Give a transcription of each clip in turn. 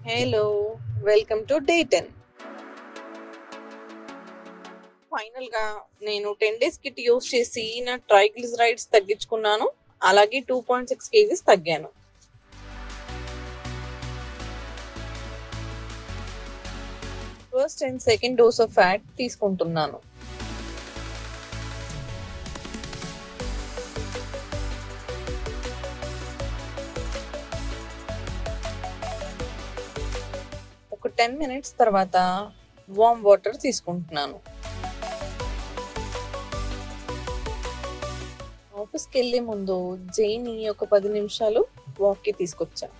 Hello welcome to day 10. ఫైనల్గా నేను 10 days kit use చేసి నా ట్రైగ్లిజరైడ్స్ తగ్గించుకున్నాను. అలాగే 2.6 kgs తగ్గాను. First and second dose of fat తీసుకుంటున్నాను. ఒక 10 minutes తర్వాత వామ్ వాటర్ తీసుకుంటున్నాను. ఆఫీస్కి వెళ్ళే ముందు జైని ఒక 10 నిమిషాలు వాక్కి తీసుకొచ్చాను.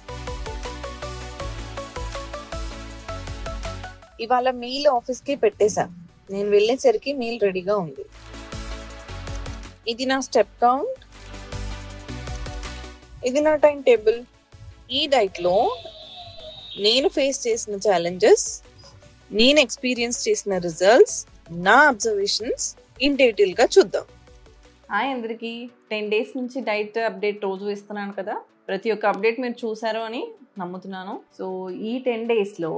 ఇవాళ మీల్ ఆఫీస్కి పెట్టేశాను. నేను వెళ్ళేసరికి మీల్ రెడీగా ఉంది. ఇది నా స్టెప్ కౌంట్, ఇది నా టైం టేబుల్. ఈ డైట్లో నేను ఫేస్ చేసిన ఛాలెంజెస్, నేను ఎక్స్పీరియన్స్ చేసిన రిజల్ట్స్, నా అబ్జర్వేషన్స్ ఇన్ డీటెయిల్గా చూద్దాం. హాయ్ అందరికీ, 10 days నుంచి డైట్ అప్డేట్ రోజు ఇస్తున్నాను కదా. ప్రతి ఒక్క అప్డేట్ మీరు చూసారు అని నమ్ముతున్నాను. సో ఈ 10 daysలో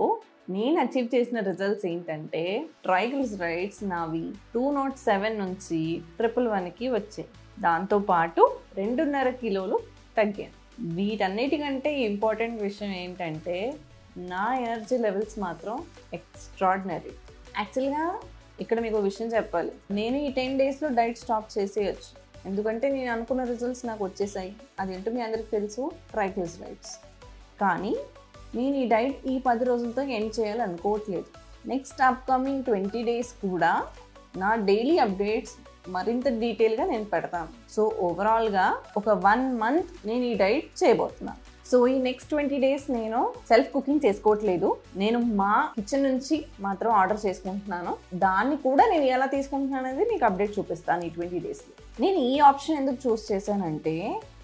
నేను అచీవ్ చేసిన రిజల్ట్స్ ఏంటంటే, ట్రైగ్లిజరైడ్స్ నావి 207 నుంచి 111కి వచ్చాయి. దాంతోపాటు 2.5 కిలోలు తగ్గాను. వీటన్నిటికంటే ఇంపార్టెంట్ విషయం ఏంటంటే, నా ఎనర్జీ లెవెల్స్ మాత్రం ఎక్స్ట్రాడినరీ. యాక్చువల్గా ఇక్కడ మీకు విషయం చెప్పాలి, నేను ఈ 10 daysలో డైట్ స్టాప్ చేసేయచ్చు. ఎందుకంటే నేను అనుకున్న రిజల్ట్స్ నాకు వచ్చేసాయి. అదేంటో మీ అందరికి తెలుసు, ట్రైగ్లిజరైడ్స్. కానీ నేను ఈ డైట్ ఈ 10 రోజులతో ఎండ్ చేయాలనుకోవట్లేదు. నెక్స్ట్ అప్కమింగ్ 20 days కూడా నా డైలీ అప్డేట్స్ మరింత డీటెయిల్గా నేను పెడతాను. సో ఓవరాల్గా ఒక 1 month నేను ఈ డైట్ చేయబోతున్నాను. సో ఈ నెక్స్ట్ 20 days నేను సెల్ఫ్ కుకింగ్ చేసుకోవట్లేదు. నేను మా కిచెన్ నుంచి మాత్రం ఆర్డర్ చేసుకుంటున్నాను. దాన్ని కూడా నేను ఎలా తీసుకుంటున్నాను అనేది మీకు అప్డేట్ చూపిస్తాను ఈ 20 daysలో. నేను ఈ ఆప్షన్ ఎందుకు చూస్ చేశానంటే,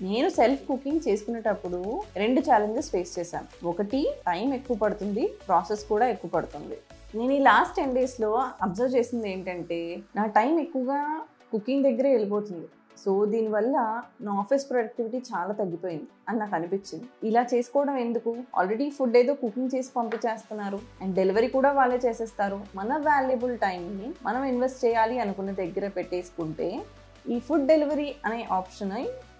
నేను సెల్ఫ్ కుకింగ్ చేసుకునేటప్పుడు 2 challenges ఫేస్ చేశాను. ఒకటి, టైం ఎక్కువ పడుతుంది, ప్రాసెస్ కూడా ఎక్కువ పడుతుంది. నేను ఈ లాస్ట్ 10 daysలో అబ్జర్వ్ చేసింది ఏంటంటే, నా టైం ఎక్కువగా కుకింగ్ దగ్గరే వెళ్ళిపోతుంది. సో దీనివల్ల నా ఆఫీస్ ప్రొడక్టివిటీ చాలా తగ్గిపోయింది అని నాకు అనిపించింది. ఇలా చేసుకోవడం ఎందుకు? ఆల్రెడీ ఫుడ్ ఏదో కుకింగ్ చేసి పంపించేస్తున్నారు అండ్ డెలివరీ కూడా వాళ్ళే చేసేస్తారు. మన వాల్యుబుల్ టైంని మనం ఇన్వెస్ట్ చేయాలి అనుకున్న దగ్గర పెట్టేసుకుంటే, ఈ ఫుడ్ డెలివరీ అనే ఆప్షన్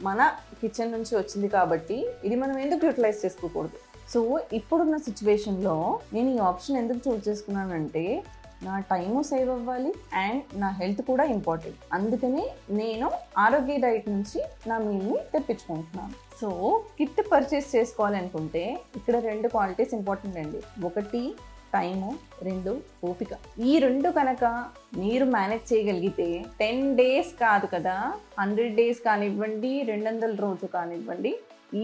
మన కిచెన్ నుంచి వచ్చింది కాబట్టి ఇది మనం ఎందుకు యూటిలైజ్ చేసుకోకూడదు? సో ఇప్పుడున్న సిచ్యువేషన్లో నేను ఈ ఆప్షన్ ఎందుకు చూస్ చేసుకున్నానంటే, నా టైము సేవ్ అవ్వాలి అండ్ నా హెల్త్ కూడా ఇంపార్టెంట్. అందుకని నేను ఆరోగ్య డైట్ నుంచి నా మీల్ని తెప్పించుకుంటున్నాను. సో కిట్ పర్చేస్ చేసుకోవాలనుకుంటే ఇక్కడ 2 క్వాలిటీస్ ఇంపార్టెంట్ అండి. ఒకటి టైము, 2 ఓపిక. ఈ 2 కనుక మీరు మేనేజ్ చేయగలిగితే 10 days కాదు కదా, 100 days కానివ్వండి, 200 రోజు కానివ్వండి,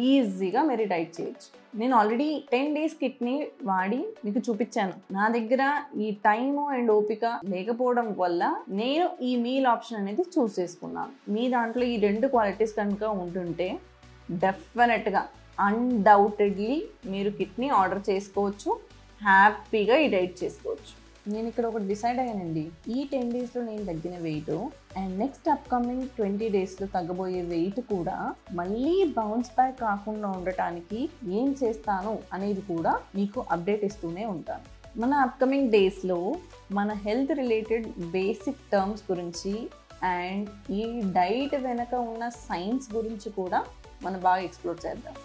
ఈజీగా మీరు డైట్ చేయొచ్చు. నేను ఆల్రెడీ 10 days కిట్ని వాడి మీకు చూపించాను. నా దగ్గర ఈ టైము అండ్ ఓపిక లేకపోవడం వల్ల నేను ఈ మీల్ ఆప్షన్ అనేది చూస్ చేసుకున్నాను. మీ దాంట్లో ఈ 2 క్వాలిటీస్ కనుక ఉంటుంటే డెఫినెట్గా అన్డౌటెడ్లీ మీరు కిట్ని ఆర్డర్ చేసుకోవచ్చు, హ్యాపీగా ఈ డైట్ చేసుకోవచ్చు. నేను ఇక్కడ ఒకటి డిసైడ్ అయ్యానండి. ఈ 10 daysలో నేను తగ్గిన వెయిట్ అండ్ నెక్స్ట్ అప్కమింగ్ 20 daysలో తగ్గబోయే వెయిట్ కూడా మళ్ళీ బౌన్స్ బ్యాక్ కాకుండా ఉండటానికి ఏం చేస్తాను అనేది కూడా మీకు అప్డేట్ ఇస్తూనే ఉంటాను. మన అప్కమింగ్ డేస్లో మన హెల్త్ రిలేటెడ్ బేసిక్ టర్మ్స్ గురించి అండ్ ఈ డైట్ వెనక ఉన్న సైన్స్ గురించి కూడా మనం బాగా ఎక్స్ప్లోర్ చేద్దాం.